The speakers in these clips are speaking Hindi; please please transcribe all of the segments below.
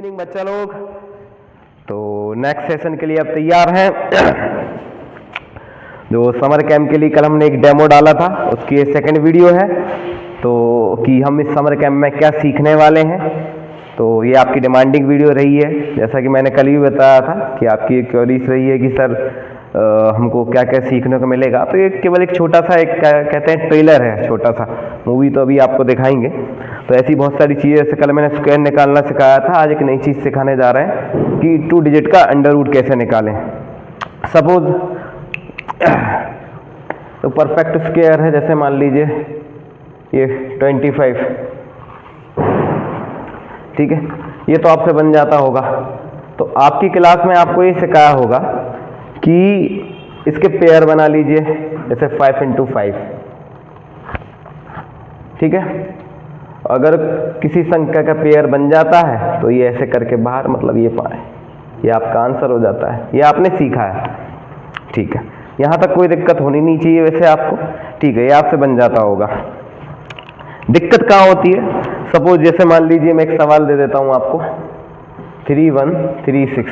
इवनिंग बच्चा लोग। तो नेक्स्ट सेशन के लिए अब तैयार हैं। जो समर कैंप के लिए कल हमने एक डेमो डाला था उसकी ये सेकंड वीडियो है, तो कि हम इस समर कैंप में क्या सीखने वाले हैं। तो ये आपकी डिमांडिंग वीडियो रही है, जैसा कि मैंने कल भी बताया था कि आपकी एक क्वेरीज रही है कि सर हमको क्या क्या सीखने को मिलेगा। तो ये केवल एक छोटा सा एक कहते हैं ट्रेलर है, छोटा सा मूवी तो अभी आपको दिखाएंगे। तो ऐसी बहुत सारी चीज़ें, जैसे कल मैंने स्क्वायर निकालना सिखाया था, आज एक नई चीज़ सिखाने जा रहे हैं कि 2 डिजिट का अंडर रूट कैसे निकालें। सपोज तो परफेक्ट स्क्वायर है, जैसे मान लीजिए ये 25, ठीक है, ये तो आपसे बन जाता होगा। तो आपकी क्लास में आपको ये सिखाया होगा कि इसके पेयर बना लीजिए, जैसे 5 × 5, ठीक है। अगर किसी संख्या का पेयर बन जाता है तो ये ऐसे करके बाहर, मतलब ये पाए, ये आपका आंसर हो जाता है। ये आपने सीखा है, ठीक है। यहाँ तक कोई दिक्कत होनी नहीं चाहिए वैसे आपको, ठीक है। ये आपसे बन जाता होगा। दिक्कत कहाँ होती है? सपोज जैसे मान लीजिए मैं एक सवाल दे देता हूँ आपको, 3136,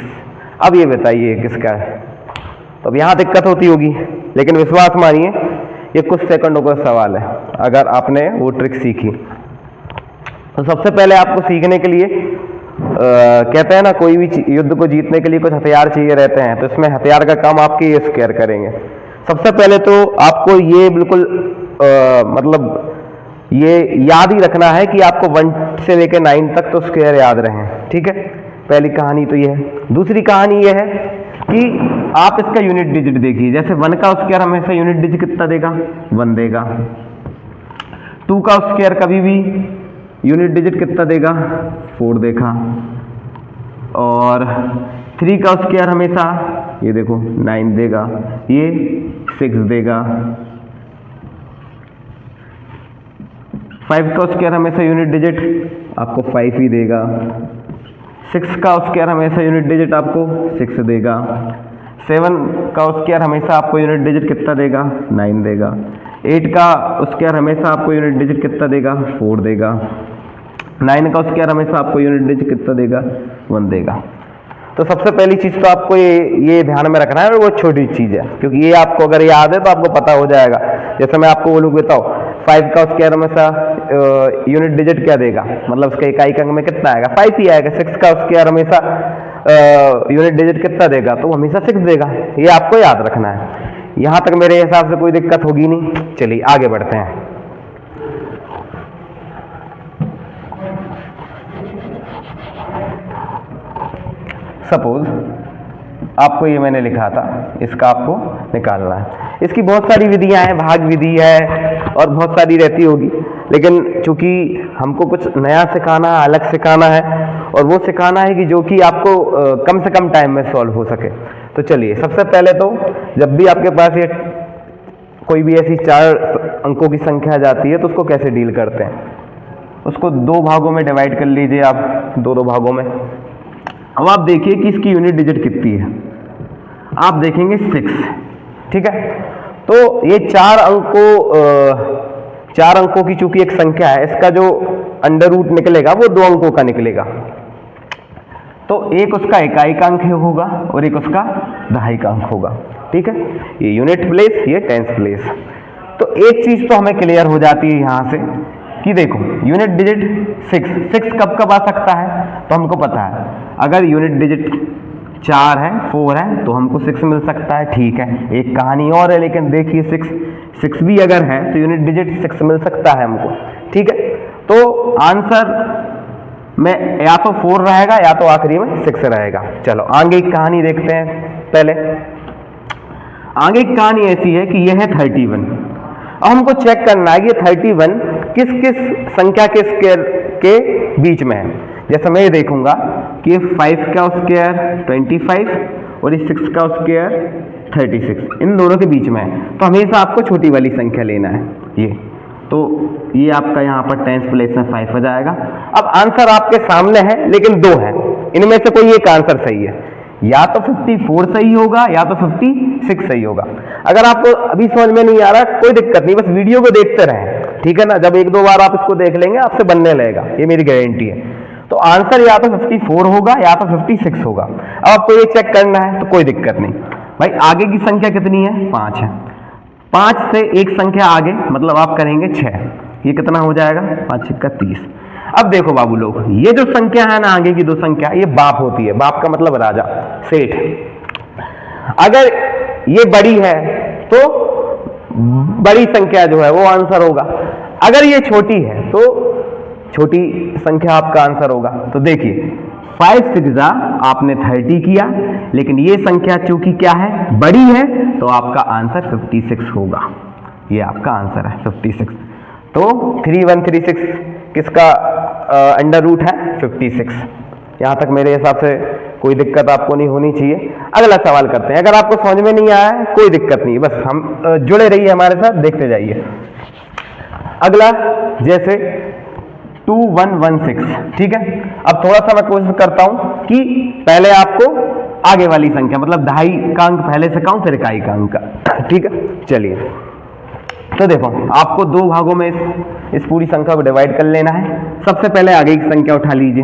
अब ये बताइए किसका है। तो अब यहाँ दिक्कत होती होगी, लेकिन विश्वास मानिए ये कुछ सेकंडों का सवाल है अगर आपने वो ट्रिक सीखी। तो सबसे पहले आपको सीखने के लिए कहते हैं ना, कोई भी युद्ध को जीतने के लिए कुछ हथियार चाहिए रहते हैं, तो इसमें हथियार का काम आपके ये स्क्वायर करेंगे। सबसे पहले तो आपको ये बिल्कुल मतलब ये याद ही रखना है कि आपको 1 से लेकर 9 तक तो स्क्वायर याद रहे, ठीक है। पहली कहानी तो ये है। दूसरी कहानी ये है कि आप इसका यूनिट डिजिट देखिए, जैसे 1 का स्क्वायर हमेशा यूनिट डिजिट कितना देगा? 1 देगा। 2 का स्क्वायर कभी भी यूनिट डिजिट कितना देगा? 4 देखा। और 3 का स्क्वायर हमेशा ये देखो 9 देगा, ये 6 देगा। 5 का स्क्वायर हमेशा यूनिट डिजिट आपको 5 ही देगा। 6 का स्क्वायर हमेशा यूनिट डिजिट आपको 6 देगा। 7 का स्क्वायर हमेशा आपको यूनिट डिजिट कितना देगा? 9 देगा। 8 का स्क्वायर हमेशा आपको यूनिट डिजिट कितना देगा? 4 देगा। 9 का स्क्वायर हमेशा आपको यूनिट डिजिट कितना देगा? 1 देगा। तो सबसे पहली चीज़ तो आपको ये ध्यान में रखना है, और वो छोटी चीज़ है, क्योंकि ये आपको अगर याद है तो आपको पता हो जाएगा। जैसे मैं आपको बोलूँ, बताओ 5 का स्क्वायर हमेशा यूनिट डिजिट क्या देगा, मतलब उसका इकाई अंक में कितना आएगा? 5 ही आएगा। 6 का स्क्वायर हमेशा यूनिट डिजिट कितना देगा? तो हमेशा 6 देगा। ये आपको याद रखना है। यहाँ तक मेरे हिसाब से कोई दिक्कत होगी नहीं। चलिए आगे बढ़ते हैं। सपोज आपको ये मैंने लिखा था, इसका आपको निकालना है। इसकी बहुत सारी विधियां हैं, भाग विधि है और बहुत सारी रहती होगी, लेकिन चूंकि हमको कुछ नया सिखाना है, अलग सिखाना है, और वो सिखाना है कि जो कि आपको कम से कम टाइम में सॉल्व हो सके। तो चलिए, सबसे पहले तो जब भी आपके पास ये कोई भी ऐसी 4 अंकों की संख्या जाती है तो उसको कैसे डील करते हैं? उसको 2 भागों में डिवाइड कर लीजिए आप, 2 भागों में। अब आप देखिए कि इसकी यूनिट डिजिट कितनी है। आप देखेंगे 6, ठीक है। तो ये 4 अंकों की चूंकि एक संख्या है, इसका जो अंडर रूट निकलेगा वो 2 अंकों का निकलेगा। तो एक उसका इकाई का अंक होगा और एक उसका दहाई का अंक होगा, ठीक है। ये यूनिट प्लेस, ये टेंस प्लेस। तो एक चीज तो हमें क्लियर हो जाती है यहां से कि देखो यूनिट डिजिट 6 कब कब आ सकता है? तो हमको पता है, अगर यूनिट डिजिट 4 है, 4 है, तो हमको 6 मिल सकता है, ठीक है। एक कहानी और है, लेकिन देखिए 6 भी अगर है तो यूनिट डिजिट 6 मिल सकता है हमको, ठीक है। तो आंसर में या तो 4 रहेगा या तो आखिरी में 6 रहेगा। चलो आगे की कहानी देखते हैं। पहले आगे की कहानी ऐसी है कि यह है 31। अब हमको चेक करना है कि 31 किस किस संख्या के स्क्वायर के बीच में है। जैसे मैं ये देखूंगा कि 5 का स्क्वायर 25 और इस 6 का स्क्वायर 36, इन दोनों के बीच में है। तो हमेशा आपको छोटी वाली संख्या लेना है। तो ये आपका यहाँ पर टेंस प्लेस में 5 हो जाएगा। अब आंसर आपके सामने है, लेकिन 2 है, इनमें से कोई एक आंसर सही है। या तो 54 सही होगा या तो 56 सही होगा। अगर आपको अभी समझ में नहीं आ रहा, कोई दिक्कत नहीं, बस वीडियो को देखते रहें, ठीक है ना। जब 1-2 बार आप इसको देख लेंगे, आपसे बनने लगेगा, ये मेरी गारंटी है। तो आंसर या तो 54 होगा या तो 56 होगा। अब आपको ये चेक करना है तो कोई दिक्कत नहीं भाई। आगे की संख्या कितनी है? 5 है। 5 से एक संख्या आगे मतलब आप करेंगे 6, ये कितना हो जाएगा? 5 6 30। अब देखो बाबू लोग, ये जो संख्या है ना आगे की दो संख्या, ये बाप होती है। बाप का मतलब राजा, सेठ। अगर ये बड़ी है तो बड़ी संख्या जो है वो आंसर होगा, अगर ये छोटी है तो छोटी संख्या आपका आंसर होगा। तो देखिए 5 6 आपने 30 किया, लेकिन ये संख्या चूंकि क्या है? बड़ी है, तो आपका आंसर 56 होगा। ये आपका आंसर है 56। तो 3136 किसका अंडर रूट है? 56। यहां तक मेरे हिसाब से कोई दिक्कत आपको नहीं होनी चाहिए। अगला सवाल करते हैं। अगर आपको समझ में नहीं आया है कोई दिक्कत नहीं, बस हम जुड़े रहिए हमारे साथ, देखते जाइए। अगला जैसे 2116, ठीक है। अब थोड़ा सा मैं कोशिश करता हूं कि पहले आपको आगे वाली संख्या मतलब दहाई का अंक पहले से कहूं फिर इकाई का अंक का, ठीक है। चलिए तो देखो, आपको दो भागों में इस पूरी संख्या को डिवाइड कर लेना है। सबसे पहले आगे की संख्या उठा लीजिए,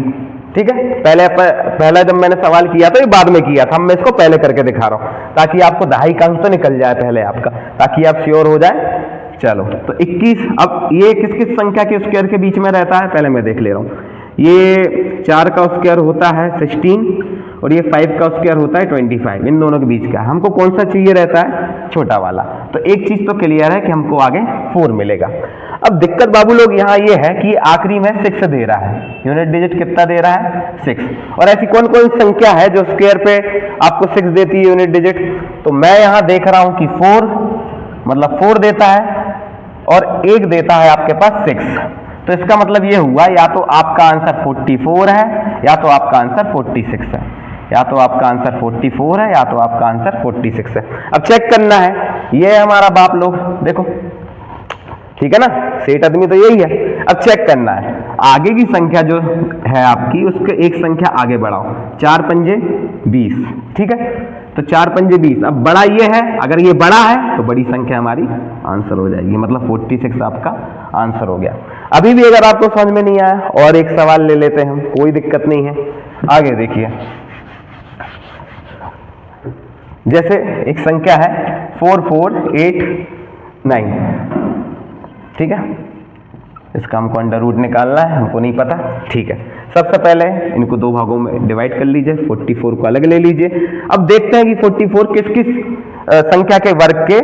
ठीक है। पहला जब मैंने सवाल किया तो ये बाद में किया था, मैं इसको पहले करके दिखा रहा हूं ताकि आपको दहाई का अंक तो निकल जाए पहले आपका, ताकि आप श्योर हो जाए। चलो तो 21। अब ये किस किस संख्या के स्क्वायर के बीच में रहता है पहले मैं देख ले रहा हूं। ये 4 का स्क्वायर होता है 16 और ये 5 का स्क्वायर होता है 25। इन दोनों के बीच का हमको कौन सा चाहिए रहता है? छोटा वाला। तो एक चीज तो क्लियर है कि हमको आगे 4 मिलेगा। अब दिक्कत बाबू लोग यहाँ ये है कि आखिरी में 6 दे रहा है, यूनिट डिजिट कितना दे रहा है? 6। और ऐसी कौन कौन संख्या है जो स्क्वायर पे आपको 6 देती है यूनिट डिजिट? तो मैं यहाँ देख रहा हूं कि 4 मतलब 4 देता है और 1 देता है आपके पास 6। तो इसका मतलब ये हुआ या तो आपका आंसर 44 है या तो आपका आंसर 46 है, या तो आपका आंसर 44 है या तो आपका आंसर 46 है। अब चेक करना है, ये है हमारा बाप लोग, देखो ठीक है ना, सेठ आदमी तो यही है। अब चेक करना है आगे की संख्या जो है आपकी, उसके एक संख्या आगे बढ़ाओ। 4 पंजे 20, ठीक है। तो 4 पंजे 20। अब बड़ा ये है, अगर ये बड़ा है तो बड़ी संख्या हमारी आंसर हो जाएगी, मतलब 46 आपका आंसर हो गया। अभी भी अगर आपको समझ में नहीं आया और एक सवाल ले लेते हैं हम, कोई दिक्कत नहीं है। आगे देखिए, जैसे एक संख्या है 4489, ठीक है। इसका हमको अंडर रूट निकालना है, हमको नहीं पता, ठीक है। सबसे पहले इनको दो भागों में डिवाइड कर लीजिए, 44 को अलग ले लीजिए। अब देखते हैं कि 44 किस किस संख्या के वर्ग के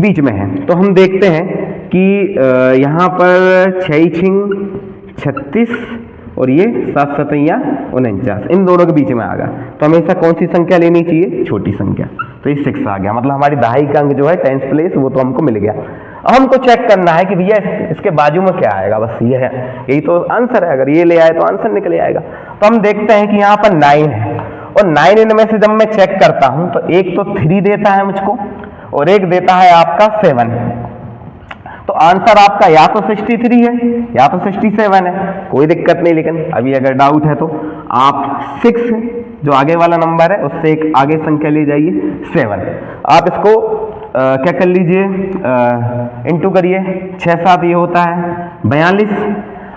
बीच में है। तो हम देखते हैं कि यहाँ पर 6 36 और ये 7 7 49, इन दोनों के बीच में आ गया। तो हमेशा कौन सी संख्या लेनी चाहिए? छोटी संख्या। तो ये 6 आ गया, मतलब हमारी दहाई का अंक जो है 10th प्लेस वो तो हमको मिल गया। अब हमको चेक करना है कि भैया इसके बाजू में क्या आएगा, बस ये है, यही तो आंसर है। अगर ये ले आए तो आंसर निकल आएगा। तो हम देखते हैं कि यहाँ पर 9 है और 9 इनमें से जब मैं चेक करता हूं तो एक तो 3 देता है मुझको और एक देता है आपका 7। तो आंसर आपका या तो 63 है या तो 67 है, कोई दिक्कत नहीं। लेकिन अभी अगर डाउट है तो आप 6 जो आगे वाला नंबर है उससे एक आगे संख्या ले जाइए 7। आप इसको क्या कर लीजिए, इंटू करिए, 6 7 ये होता है 42।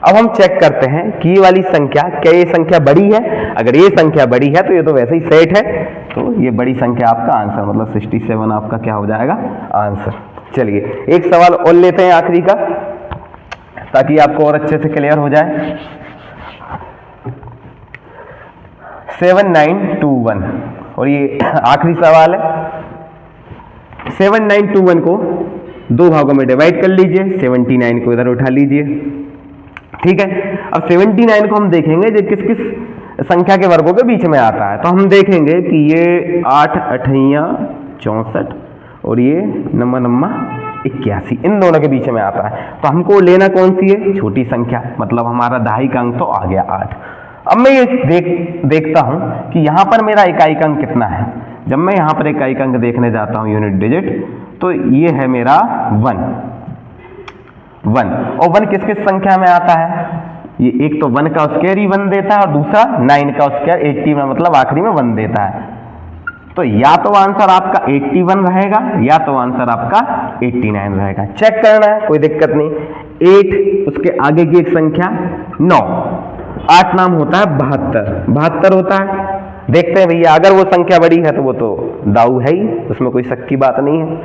अब हम चेक करते हैं कि ये वाली संख्या, क्या ये संख्या बड़ी है? अगर ये संख्या बड़ी है तो ये तो वैसे ही सेट है, तो ये बड़ी संख्या आपका आंसर, मतलब 67 आपका क्या हो जाएगा? आंसर। चलिए एक सवाल और लेते हैं आखिरी का, ताकि आपको और अच्छे से क्लियर हो जाए। 7921 और ये आखिरी सवाल है। 7921 को दो भागों में डिवाइड कर लीजिए, 79 को इधर उठा लीजिए, ठीक है। अब 79 को हम देखेंगे जो किस किस संख्या के वर्गों के बीच में आता है। तो हम देखेंगे कि ये 8 8 64 और ये नम्मा 81, इन दोनों के बीच में आता है। तो हमको लेना कौन सी है? छोटी संख्या, मतलब हमारा दहाई का अंक तो आ गया 8। अब मैं ये देखता हूं कि यहां पर मेरा इकाई का अंक कितना है। जब मैं यहां पर इकाई का अंक देखने जाता हूं यूनिट डिजिट, तो ये है मेरा 1 और 1 किस किस संख्या में आता है? ये एक तो 1 का स्क्वायर ही 1 देता है और दूसरा 9 का स्क्वायर 80 में, मतलब आखिरी में 1 देता है। तो या तो आंसर आपका 81 रहेगा या तो आंसर आपका 89 रहेगा। चेक करना है, कोई दिक्कत नहीं। 8 उसके आगे की एक संख्या 9, 8 नाम होता है 72 होता है। देखते हैं भैया, अगर वो संख्या बड़ी है तो वो तो दाऊ है ही, उसमें कोई शक की बात नहीं है।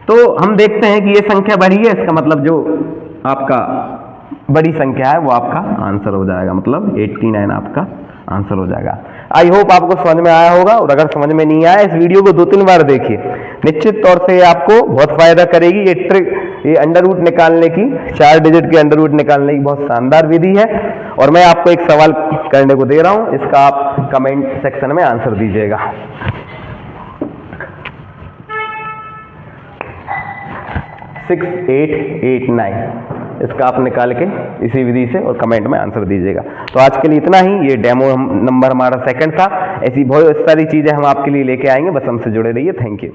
तो हम देखते हैं कि ये संख्या बड़ी है, इसका मतलब जो आपका बड़ी संख्या है वो आपका आंसर हो जाएगा, मतलब 89 आपका आंसर हो जाएगा। आई होप आपको समझ में आया होगा, और अगर समझ में नहीं आया इस वीडियो को 2-3 बार देखिए, निश्चित तौर से ये आपको बहुत फायदा करेगी। ये ट्रिक, ये अंडर रूट निकालने की, 4 डिजिट के अंडर रूट निकालने की बहुत शानदार विधि है। और मैं आपको एक सवाल करने को दे रहा हूं, इसका आप कमेंट सेक्शन में आंसर दीजिएगा। 6889 इसका आप निकाल के इसी विधि से और कमेंट में आंसर दीजिएगा। तो आज के लिए इतना ही, ये डेमो नंबर हमारा सेकंड था। ऐसी बहुत सारी चीज़ें हम आपके लिए लेके आएंगे, बस हमसे जुड़े रहिए। Thank you.